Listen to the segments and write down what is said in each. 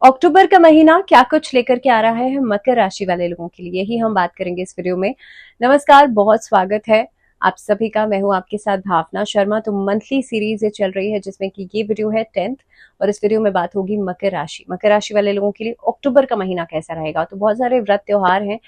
अक्टूबर का महीना क्या कुछ लेकर के आ रहा है मकर राशि वाले लोगों के लिए, यही हम बात करेंगे इस वीडियो में। नमस्कार, बहुत स्वागत है आप सभी का। मैं हूं आपके साथ भावना शर्मा। तो मंथली सीरीज ये चल रही है जिसमें कि ये वीडियो है 10th और इस वीडियो में बात होगी मकर राशि वाले लोगों के लिए अक्टूबर का महीना कैसा रहेगा। तो बहुत सारे व्रत त्योहार हैं,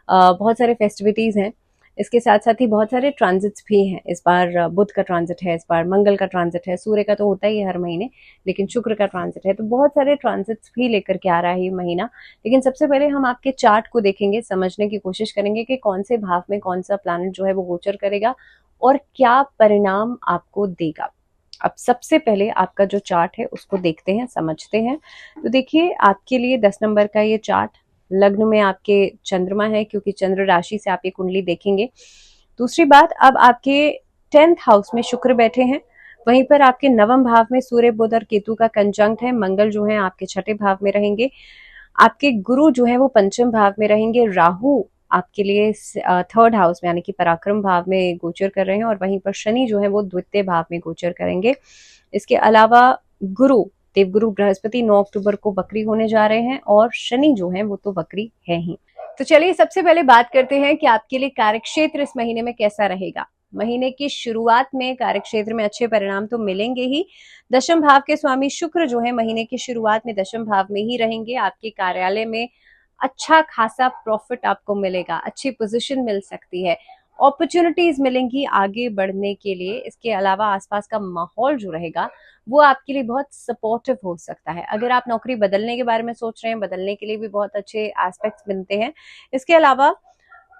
बहुत सारे फेस्टिविटीज हैं, इसके साथ साथ ही बहुत सारे ट्रांजिट्स भी हैं। इस बार बुध का ट्रांजिट है, इस बार मंगल का ट्रांजिट है, सूर्य का तो होता ही है हर महीने, लेकिन शुक्र का ट्रांजिट है। तो बहुत सारे ट्रांजिट्स भी लेकर के आ रहा है ये महीना। लेकिन सबसे पहले हम आपके चार्ट को देखेंगे, समझने की कोशिश करेंगे कि कौन से भाव में कौन सा प्लैनेट जो है वो गोचर करेगा और क्या परिणाम आपको देगा। अब सबसे पहले आपका जो चार्ट है उसको देखते हैं, समझते हैं। तो देखिए, आपके लिए 10 नंबर का ये चार्ट, लग्न में आपके चंद्रमा है क्योंकि चंद्र राशि से आप ये कुंडली देखेंगे। दूसरी बात, अब आपके 10th हाउस में शुक्र बैठे हैं, वहीं पर आपके नवम भाव में सूर्य बुध और केतु का कंजंक्ट है। मंगल जो है आपके छठे भाव में रहेंगे, आपके गुरु जो है वो पंचम भाव में रहेंगे। राहु आपके लिए 3rd हाउस में यानी कि पराक्रम भाव में गोचर कर रहे हैं और वहीं पर शनि जो है वो द्वितीय भाव में गोचर करेंगे। इसके अलावा गुरु, देवगुरु बृहस्पति 9 अक्टूबर को वक्री होने जा रहे हैं और शनि जो है वो तो वक्री है ही। तो चलिए सबसे पहले बात करते हैं कि आपके लिए कार्यक्षेत्र इस महीने में कैसा रहेगा। महीने की शुरुआत में कार्यक्षेत्र में अच्छे परिणाम तो मिलेंगे ही। दशम भाव के स्वामी शुक्र जो है महीने की शुरुआत में दशम भाव में ही रहेंगे। आपके कार्यालय में अच्छा खासा प्रॉफिट आपको मिलेगा, अच्छी पोजीशन मिल सकती है, अपॉर्चुनिटीज मिलेंगी आगे बढ़ने के लिए। इसके अलावा आसपास का माहौल जो रहेगा वो आपके लिए बहुत सपोर्टिव हो सकता है। अगर आप नौकरी बदलने के बारे में सोच रहे हैं, बदलने के लिए भी बहुत अच्छे एस्पेक्ट्स मिलते हैं। इसके अलावा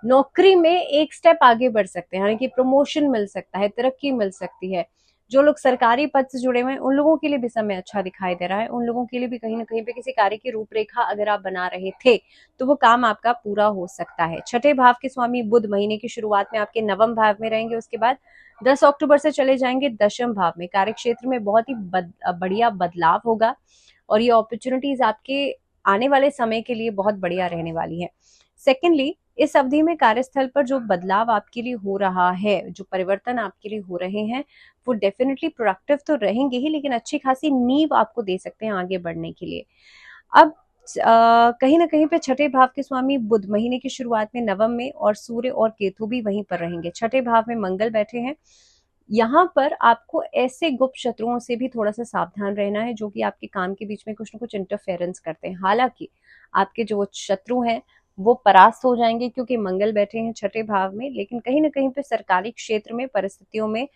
नौकरी में एक स्टेप आगे बढ़ सकते हैं, यानी कि प्रमोशन मिल सकता है, तरक्की मिल सकती है। जो लोग सरकारी पद से जुड़े हुए हैं उन लोगों के लिए भी समय अच्छा दिखाई दे रहा है। उन लोगों के लिए भी कहीं ना कहीं पे किसी कार्य की रूपरेखा अगर आप बना रहे थे तो वो काम आपका पूरा हो सकता है। छठे भाव के स्वामी बुध महीने की शुरुआत में आपके नवम भाव में रहेंगे, उसके बाद 10 अक्टूबर से चले जाएंगे दशम भाव में। कार्यक्षेत्र में बहुत ही बढ़िया बदलाव होगा और ये अपॉर्चुनिटीज आपके आने वाले समय के लिए बहुत बढ़िया रहने वाली है। सेकेंडली, इस अवधि में कार्यस्थल पर जो बदलाव आपके लिए हो रहा है, जो परिवर्तन आपके लिए हो रहे हैं, वो डेफिनेटली प्रोडक्टिव तो रहेंगे ही, लेकिन अच्छी खासी नींव आपको दे सकते हैं आगे बढ़ने के लिए। अब कहीं ना कहीं पे छठे भाव के स्वामी बुध महीने की शुरुआत में नवम में और सूर्य और केतु भी वहीं पर रहेंगे। छठे भाव में मंगल बैठे हैं। यहाँ पर आपको ऐसे गुप्त शत्रुओं से भी थोड़ा सा सावधान रहना है जो कि आपके काम के बीच में कुछ ना कुछ इंटरफेरेंस करते हैं। हालांकि आपके जो शत्रु हैं वो परास्त हो जाएंगे क्योंकि मंगल बैठे हैं छठे भाव में, लेकिन कहीं ना कहीं पे सरकारी क्षेत्र में परिस्थितियों में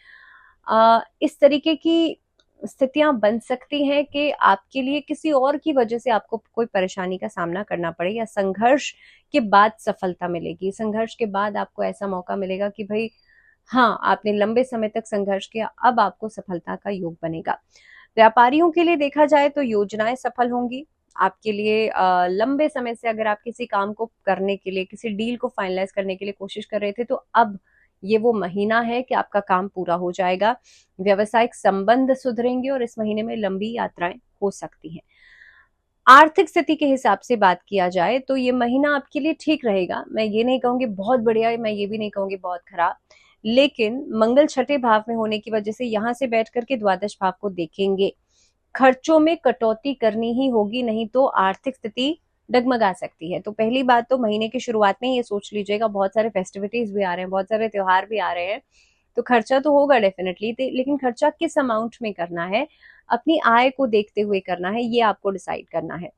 इस तरीके की स्थितियां बन सकती हैं कि आपके लिए किसी और की वजह से आपको कोई परेशानी का सामना करना पड़े, या संघर्ष के बाद सफलता मिलेगी। संघर्ष के बाद आपको ऐसा मौका मिलेगा कि भाई हाँ, आपने लंबे समय तक संघर्ष किया, अब आपको सफलता का योग बनेगा। व्यापारियों के लिए देखा जाए तो योजनाएं सफल होंगी आपके लिए। लंबे समय से अगर आप किसी काम को करने के लिए, किसी डील को फाइनलाइज करने के लिए कोशिश कर रहे थे, तो अब ये वो महीना है कि आपका काम पूरा हो जाएगा। व्यवसायिक संबंध सुधरेंगे और इस महीने में लंबी यात्राएं हो सकती हैं। आर्थिक स्थिति के हिसाब से बात किया जाए तो ये महीना आपके लिए ठीक रहेगा। मैं ये नहीं कहूंगी बहुत बढ़िया, मैं ये भी नहीं कहूंगी बहुत खराब, लेकिन मंगल छठे भाव में होने की वजह से यहां से बैठ करके द्वादश भाव को देखेंगे। खर्चों में कटौती करनी ही होगी, नहीं तो आर्थिक स्थिति डगमगा सकती है। तो पहली बात तो महीने की शुरुआत में ये सोच लीजिएगा, बहुत सारे फेस्टिविटीज भी आ रहे हैं, बहुत सारे त्योहार भी आ रहे हैं, तो खर्चा तो होगा डेफिनेटली, लेकिन खर्चा किस अमाउंट में करना है, अपनी आय को देखते हुए करना है, ये आपको डिसाइड करना है।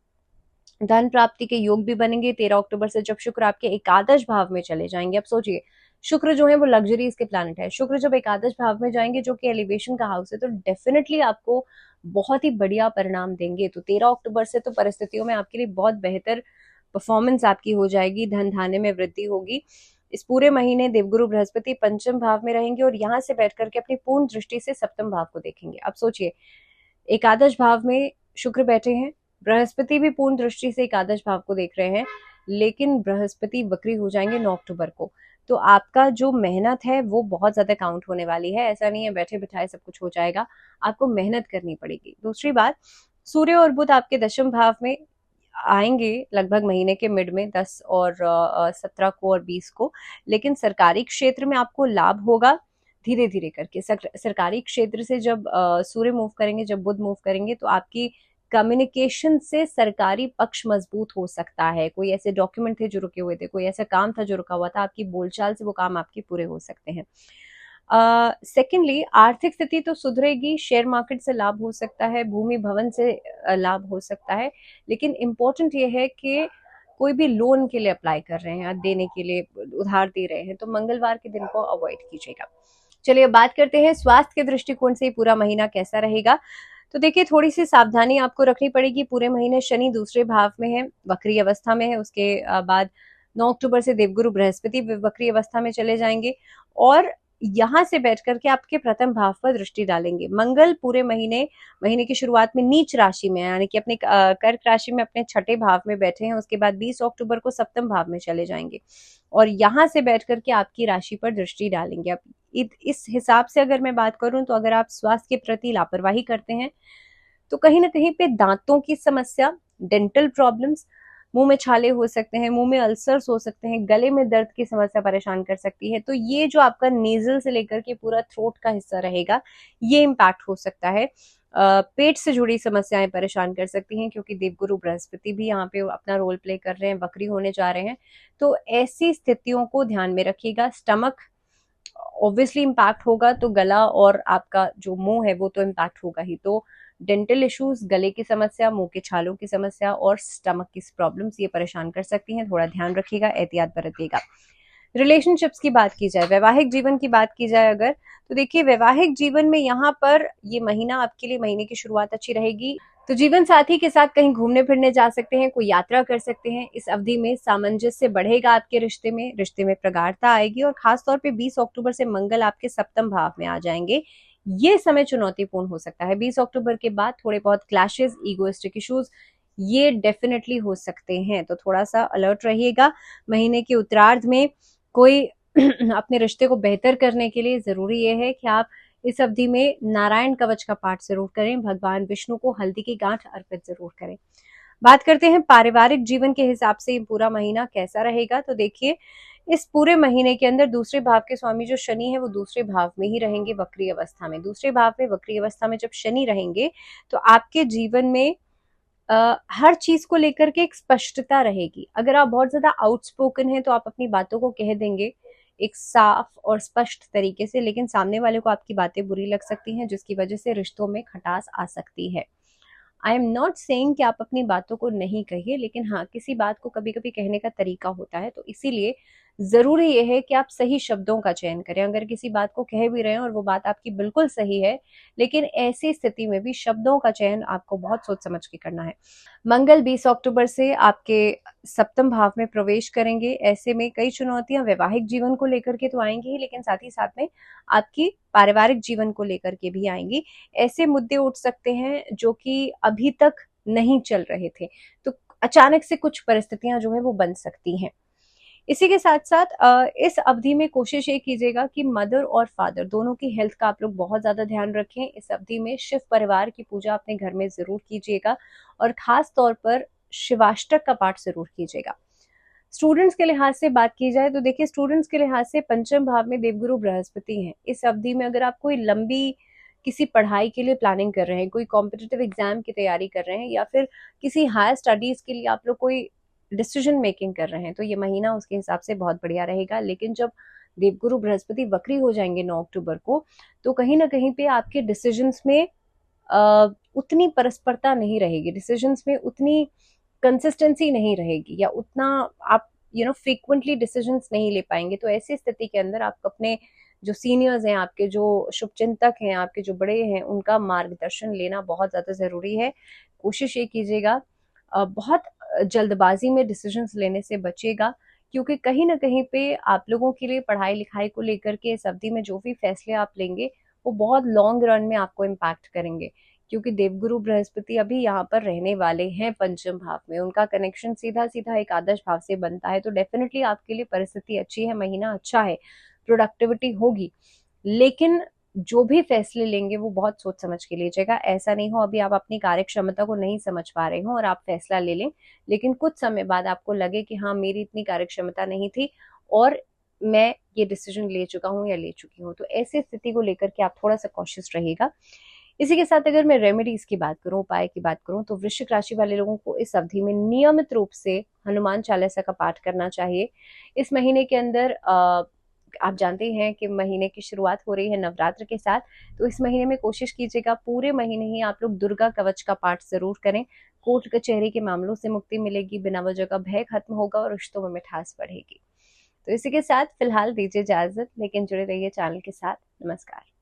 धन प्राप्ति के योग भी बनेंगे 13 अक्टूबर से, जब शुक्र आपके एकादश भाव में चले जाएंगे। अब सोचिए, शुक्र जो है वो लग्जरीज के प्लैनेट है। शुक्र जब एकादश भाव में जाएंगे जो कि एलिवेशन का हाउस है, तो डेफिनेटली आपको बहुत ही बढ़िया परिणाम देंगे। तो 13 अक्टूबर से तो परिस्थितियों में आपके लिए बहुत बेहतर परफॉर्मेंस आपकी हो जाएगी, धन धान्य में वृद्धि होगी। इस पूरे महीने देवगुरु बृहस्पति पंचम भाव में रहेंगे और यहां से बैठ करके अपनी पूर्ण दृष्टि से सप्तम भाव को देखेंगे। अब सोचिए, एकादश भाव में शुक्र बैठे हैं, बृहस्पति भी पूर्ण दृष्टि से एकादश भाव को देख रहे हैं, लेकिन बृहस्पति वक्री हो जाएंगे 9 अक्टूबर को। तो आपका जो मेहनत है वो बहुत ज्यादा काउंट होने वाली है। ऐसा नहीं है बैठे बिठाए सब कुछ हो जाएगा, आपको मेहनत करनी पड़ेगी। दूसरी बात, सूर्य और बुध आपके दशम भाव में आएंगे लगभग महीने के मिड में, 10 और 17 को और 20 को, लेकिन सरकारी क्षेत्र में आपको लाभ होगा धीरे धीरे करके। सरकारी क्षेत्र से जब सूर्य मूव करेंगे, जब बुध मूव करेंगे, तो आपकी कम्युनिकेशन से सरकारी पक्ष मजबूत हो सकता है, कोई ऐसे डॉक्यूमेंट थे जो रुके हुए थे, कोई ऐसा काम था जो रुका हुआ था, आपकी बोलचाल से वो काम आपके पूरे हो सकते हैं। सेकेंडली, आर्थिक स्थिति तो सुधरेगी, शेयर मार्केट से लाभ हो सकता है, भूमि भवन से लाभ हो सकता है, लेकिन इम्पोर्टेंट ये है कि कोई भी लोन के लिए अप्लाई कर रहे हैं या देने के लिए उधार दे रहे हैं तो मंगलवार के दिन को अवॉइड कीजिएगा। चलिए अब बात करते हैं स्वास्थ्य के दृष्टिकोण से पूरा महीना कैसा रहेगा। तो देखिए, थोड़ी सी सावधानी आपको रखनी पड़ेगी। पूरे महीने शनि दूसरे भाव में है, वक्री अवस्था में है। उसके बाद 9 अक्टूबर से देवगुरु बृहस्पति वक्री अवस्था में चले जाएंगे और यहां से बैठ करके आपके प्रथम भाव पर दृष्टि डालेंगे। मंगल पूरे महीने की शुरुआत में नीच राशि में, यानी कि अपने कर्क राशि में अपने छठे भाव में बैठे हैं। उसके बाद 20 अक्टूबर को सप्तम भाव में चले जाएंगे और यहां से बैठ करके आपकी राशि पर दृष्टि डालेंगे। अब इस हिसाब से अगर मैं बात करूं तो अगर आप स्वास्थ्य के प्रति लापरवाही करते हैं तो कहीं ना कहीं पे दांतों की समस्या, डेंटल प्रॉब्लम्स, मुंह में छाले हो सकते हैं, मुंह में अल्सर्स हो सकते हैं, गले में दर्द की समस्या परेशान कर सकती है। तो ये जो आपका नेजल से लेकर के पूरा थ्रोट का हिस्सा रहेगा, ये इम्पैक्ट हो सकता है। पेट से जुड़ी समस्याएं परेशान कर सकती हैं, क्योंकि देवगुरु बृहस्पति भी यहाँ पे अपना रोल प्ले कर रहे हैं, वक्री होने जा रहे हैं। तो ऐसी स्थितियों को ध्यान में रखिएगा। स्टमक ऑब्वियसली इम्पैक्ट होगा, तो गला और आपका जो मुंह है वो तो इम्पैक्ट होगा ही। तो डेंटल इश्यूज, गले की समस्या, मुंह के छालों की समस्या और स्टमक की प्रॉब्लम्स ये परेशान कर सकती हैं। थोड़ा ध्यान रखिएगा, एहतियात बरतिएगा। रिलेशनशिप्स की बात की जाए, वैवाहिक जीवन की बात की जाए अगर, तो देखिए वैवाहिक जीवन में यहाँ पर ये महीना आपके लिए, महीने की शुरुआत अच्छी रहेगी। तो जीवन साथी के साथ कहीं घूमने फिरने जा सकते हैं, कोई यात्रा कर सकते हैं। इस अवधि में सामंजस्य बढ़ेगा आपके रिश्ते में प्रगाढ़ता आएगी और खासतौर पे 20 अक्टूबर से मंगल आपके सप्तम भाव में आ जाएंगे। ये समय चुनौतीपूर्ण हो सकता है। 20 अक्टूबर के बाद थोड़े बहुत क्लैशेस, ईगोइस्टिक इश्यूज ये डेफिनेटली हो सकते हैं, तो थोड़ा सा अलर्ट रहिएगा। महीने के उत्तरार्ध में कोई अपने रिश्ते को बेहतर करने के लिए जरूरी ये है कि आप इस अवधि में नारायण कवच का पाठ जरूर करें, भगवान विष्णु को हल्दी की गांठ अर्पित जरूर करें। बात करते हैं पारिवारिक जीवन के हिसाब से ये पूरा महीना कैसा रहेगा। तो देखिए, इस पूरे महीने के अंदर दूसरे भाव के स्वामी जो शनि है वो दूसरे भाव में ही रहेंगे वक्री अवस्था में। दूसरे भाव में वक्री अवस्था में जब शनि रहेंगे तो आपके जीवन में हर चीज को लेकर के एक स्पष्टता रहेगी। अगर आप बहुत ज्यादा आउटस्पोकन हैं तो आप अपनी बातों को कह देंगे एक साफ और स्पष्ट तरीके से, लेकिन सामने वाले को आपकी बातें बुरी लग सकती हैं, जिसकी वजह से रिश्तों में खटास आ सकती है। आई एम नॉट सेइंग कि आप अपनी बातों को नहीं कहिए, लेकिन हाँ, किसी बात को कभी कभी कहने का तरीका होता है। तो इसीलिए जरूरी यह है कि आप सही शब्दों का चयन करें। अगर किसी बात को कह भी रहे हैं और वो बात आपकी बिल्कुल सही है, लेकिन ऐसी स्थिति में भी शब्दों का चयन आपको बहुत सोच समझ के करना है। मंगल 20 अक्टूबर से आपके सप्तम भाव में प्रवेश करेंगे। ऐसे में कई चुनौतियां वैवाहिक जीवन को लेकर के तो आएंगी ही, लेकिन साथ ही साथ में आपकी पारिवारिक जीवन को लेकर के भी आएंगी। ऐसे मुद्दे उठ सकते हैं जो कि अभी तक नहीं चल रहे थे, तो अचानक से कुछ परिस्थितियां जो है वो बन सकती हैं। इसी के साथ साथ इस अवधि में कोशिश ये कीजिएगा कि मदर और फादर दोनों की हेल्थ का आप लोग बहुत ज्यादा ध्यान रखें। इस अवधि में शिव परिवार की पूजा अपने घर में जरूर कीजिएगा और खास तौर पर शिवाष्टक का पाठ जरूर कीजिएगा। स्टूडेंट्स के लिहाज से बात की जाए तो देखिए, स्टूडेंट्स के लिहाज से पंचम भाव में देवगुरु बृहस्पति हैं। इस अवधि में अगर आप कोई लंबी किसी पढ़ाई के लिए प्लानिंग कर रहे हैं, कोई कॉम्पिटिटिव एग्जाम की तैयारी कर रहे हैं, या फिर किसी हायर स्टडीज के लिए आप लोग कोई डिसीजन मेकिंग कर रहे हैं, तो ये महीना उसके हिसाब से बहुत बढ़िया रहेगा। लेकिन जब देवगुरु बृहस्पति वक्री हो जाएंगे 9 अक्टूबर को, तो कहीं ना कहीं पे आपके डिसीजंस में उतनी परस्परता नहीं रहेगी, डिसीजंस में उतनी कंसिस्टेंसी नहीं रहेगी, या उतना आप फ्रीक्वेंटली डिसीजंस नहीं ले पाएंगे। तो ऐसी स्थिति के अंदर आप अपने जो सीनियर्स हैं, आपके जो शुभचिंतक हैं, आपके जो बड़े हैं, उनका मार्गदर्शन लेना बहुत ज्यादा जरूरी है। कोशिश ये कीजिएगा, बहुत जल्दबाजी में डिसीजंस लेने से बचिएगा, क्योंकि कहीं ना कहीं पे आप लोगों के लिए पढ़ाई लिखाई को लेकर के इस अवधि में जो भी फैसले आप लेंगे वो बहुत लॉन्ग रन में आपको इम्पैक्ट करेंगे। क्योंकि देवगुरु बृहस्पति अभी यहाँ पर रहने वाले हैं पंचम भाव में, उनका कनेक्शन सीधा सीधा एक आदर्श भाव से बनता है। तो डेफिनेटली आपके लिए परिस्थिति अच्छी है, महीना अच्छा है, प्रोडक्टिविटी होगी, लेकिन जो भी फैसले लेंगे वो बहुत सोच समझ के लीजिएगा। ऐसा नहीं हो अभी आप अपनी कार्य क्षमता को नहीं समझ पा रहे हो और आप फैसला ले लें, लेकिन कुछ समय बाद आपको लगे कि हाँ, मेरी इतनी कार्य क्षमता नहीं थी और मैं ये डिसीजन ले चुका हूँ या ले चुकी हूँ। तो ऐसी स्थिति को लेकर के आप थोड़ा सा कॉशियस रहिएगा। इसी के साथ अगर मैं रेमेडीज की बात करूं, उपाय की बात करूं, तो वृश्चिक राशि वाले लोगों को इस अवधि में नियमित रूप से हनुमान चालीसा का पाठ करना चाहिए। इस महीने के अंदर आप जानते हैं कि महीने की शुरुआत हो रही है नवरात्र के साथ, तो इस महीने में कोशिश कीजिएगा पूरे महीने ही आप लोग दुर्गा कवच का पाठ जरूर करें। कोर्ट कचहरी के मामलों से मुक्ति मिलेगी, बिना वजह का भय खत्म होगा और रिश्तों में मिठास बढ़ेगी। तो इसी के साथ फिलहाल दीजिए इजाजत, लेकिन जुड़े रहिए चैनल के साथ। नमस्कार।